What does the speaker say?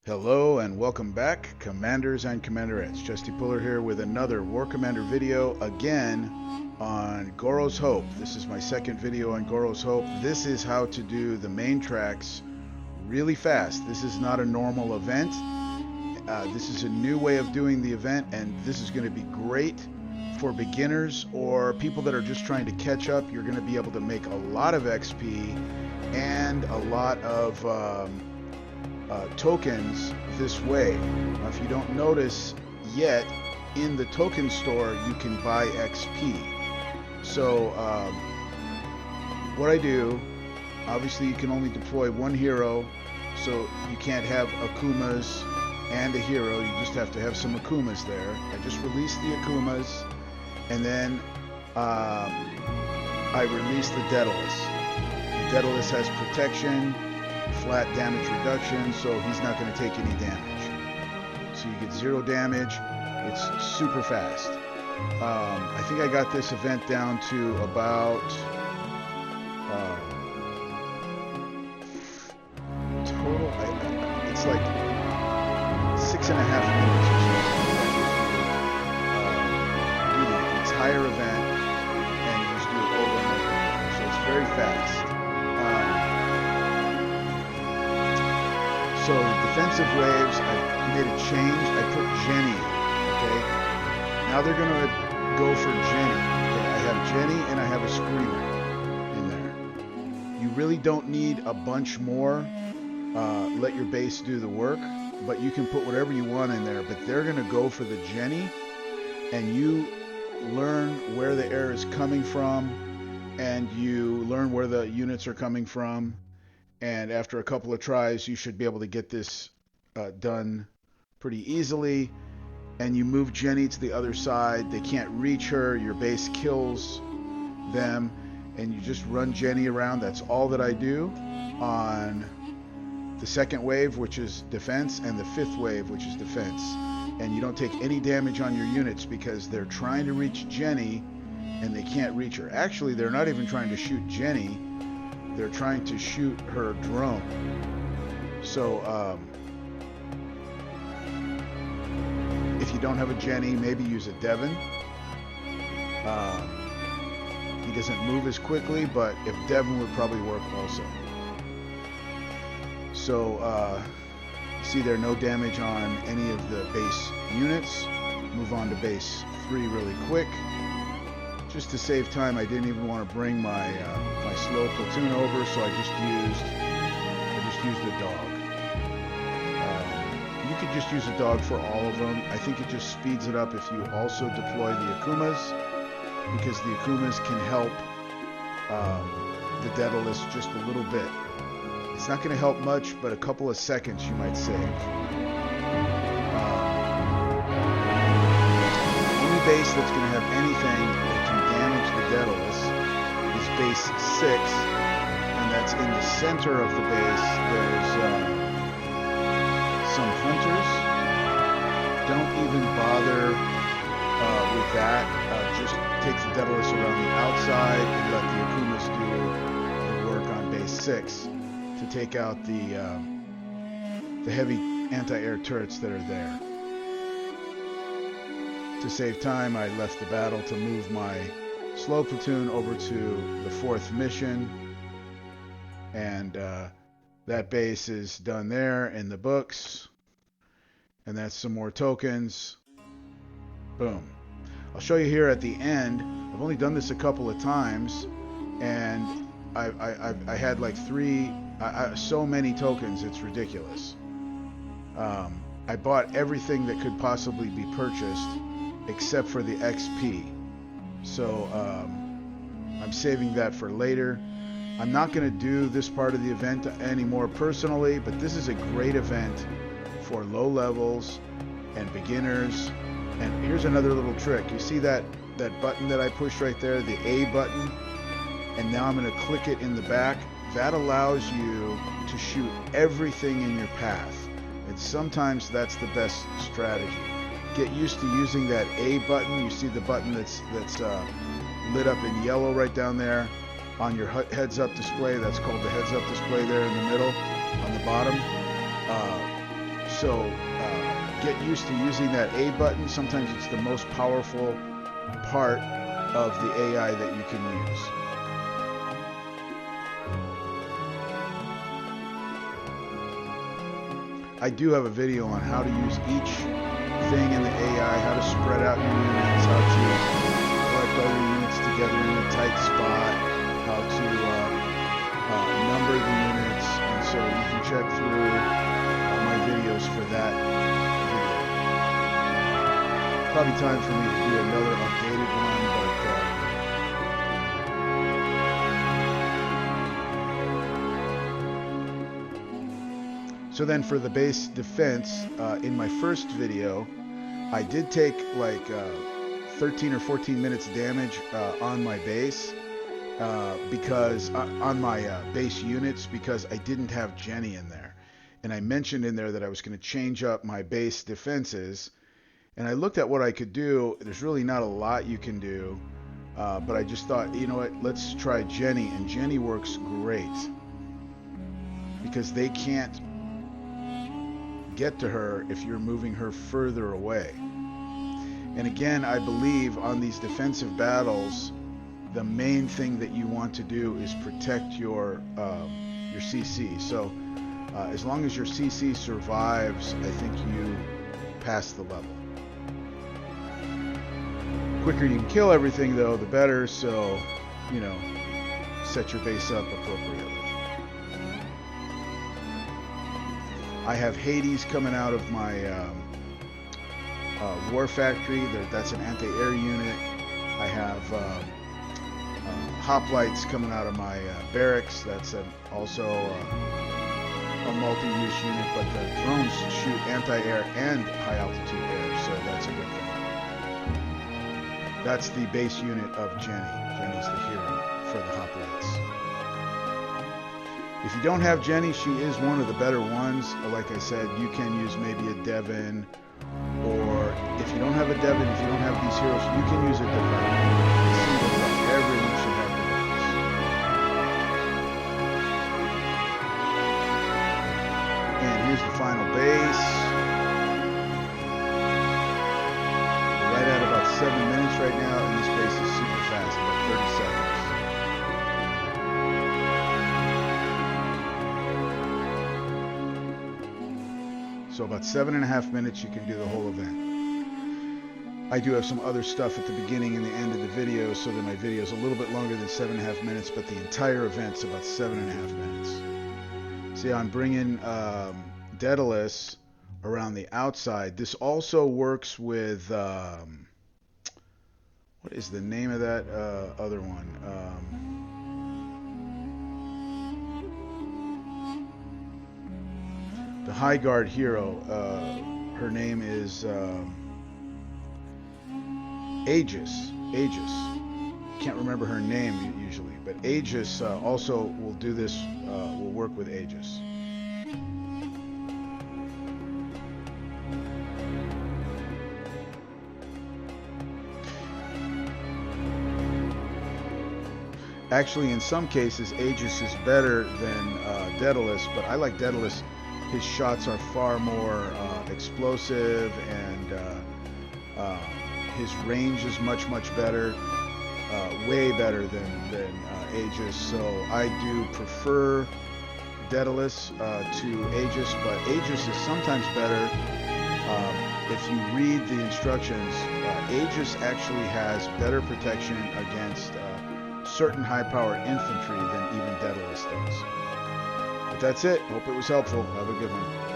Hello and welcome back, Commanders and Commanderettes. Justy Puller here with another War Commander video, again on Goro's Hope. This is my second video on Goro's Hope. This is how to do the main tracks really fast. This is not a normal event. This is a new way of doing the event, and this is going to be great for beginners or people that are just trying to catch up. You're going to be able to make a lot of XP and a lot of tokens this way. Now, if you don't notice yet, in the token store you can buy XP. So what I do, obviously you can only deploy one hero, so you can't have Akumas and a hero. You just have to have some Akumas there. I just release the Akumas, and then I release the Daedalus. The Daedalus has protection, flat damage reduction, so he's not going to take any damage. So you get 0 damage. It's super fast. I think I got this event down to about total. It's like 6.5 minutes or something. Do the entire event and you just do it over and over. So it's very fast. So defensive waves, I made a change. I put Jenny, okay? Now they're going to go for Jenny. Okay? I have Jenny and I have a Screamer in there. You really don't need a bunch more. Let your base do the work, but you can put whatever you want in there. But they're going to go for the Jenny, and you learn where the air is coming from, and you learn where the units are coming from. And after a couple of tries, you should be able to get this done pretty easily. And you move Jenny to the other side. They can't reach her. Your base kills them. And you just run Jenny around. That's all that I do on the second wave, which is defense, and the fifth wave, which is defense. And you don't take any damage on your units because they're trying to reach Jenny and they can't reach her. Actually, they're not even trying to shoot Jenny. They're trying to shoot her drone. So if you don't have a Jenny, maybe use a Devon. He doesn't move as quickly, but if Devon would probably work also. So see there, no damage on any of the base units. Move on to base 3 really quick. Just to save time, I didn't even want to bring my my slow platoon over, so I just used the dog. You could just use a dog for all of them. I think it just speeds it up if you also deploy the Akumas, because the Akumas can help the Daedalus just a little bit. It's not going to help much, but a couple of seconds you might save. The only base that's going to have anything that can damage the Daedalus is base 6, and that's in the center of the base. There's some hunters. Don't even bother with that. Just take the Daedalus around the outside and let the Akumas do the work on base 6 to take out the heavy anti-air turrets that are there. To save time, I left the battle to move my slow platoon over to the 4th mission, and that base is done there in the books, and that's some more tokens. Boom. I'll show you here at the end. I've only done this a couple of times, and I had like so many tokens, it's ridiculous. I bought everything that could possibly be purchased except for the XP. So I'm saving that for later. I'm not going to do this part of the event anymore personally, but this is a great event for low levels and beginners. And here's another little trick. You see that button that I pushed right there, the A button? And now I'm going to click it in the back. That allows you to shoot everything in your path. And sometimes that's the best strategy. Get used to using that A button. You see the button that's lit up in yellow right down there on your heads-up display. That's called the heads-up display there in the middle on the bottom. So get used to using that A button. Sometimes it's the most powerful part of the AI that you can use. I do have a video on how to use each thing in the AI, how to spread out your units, how to collect all your units together in a tight spot, how to number the units, and so you can check through my videos for that video. Probably time for me to do another updated one, but so then for the base defense, in my first video, I did take like 13 or 14 minutes damage on my base, because on my base units, because I didn't have Jenny in there. And I mentioned in there that I was going to change up my base defenses. And I looked at what I could do. There's really not a lot you can do. But I just thought, you know what, let's try Jenny. And Jenny works great, because they can't get to her if you're moving her further away. And again, I believe on these defensive battles, the main thing that you want to do is protect your CC. So as long as your CC survives, I think you pass the level. Quicker you can kill everything though, the better. So, you know, set your base up appropriately. I have Hades coming out of my War Factory. That's an anti-air unit. I have Hoplites coming out of my barracks. That's also a multi-use unit, but the drones shoot anti-air and high-altitude air, so that's a good thing. That's the base unit of Jenny. Jenny's the hero for the Hoplites. If you don't have Jenny, she is one of the better ones. Like I said, you can use maybe a Devon, or if you don't have a Devon, if you don't have these heroes, you can use a Devon. Everyone should have Devons. And here's the final base. We're right at about 7 minutes right now, and this base is super fast, about 30 seconds. So about 7.5 minutes, you can do the whole event. I do have some other stuff at the beginning and the end of the video, so that my video is a little bit longer than 7.5 minutes, but the entire event's about 7.5 minutes. See, I'm bringing Daedalus around the outside. This also works with, what is the name of that other one? The High Guard hero, her name is Aegis. Can't remember her name usually, but Aegis also will do this, will work with Aegis. Actually, in some cases, Aegis is better than Daedalus, but I like Daedalus. His shots are far more explosive, and his range is much better, way better than Aegis. So I do prefer Daedalus to Aegis, but Aegis is sometimes better. If you read the instructions, Aegis actually has better protection against certain high-powered infantry than even Daedalus does. But that's it. Hope it was helpful. Have a good one.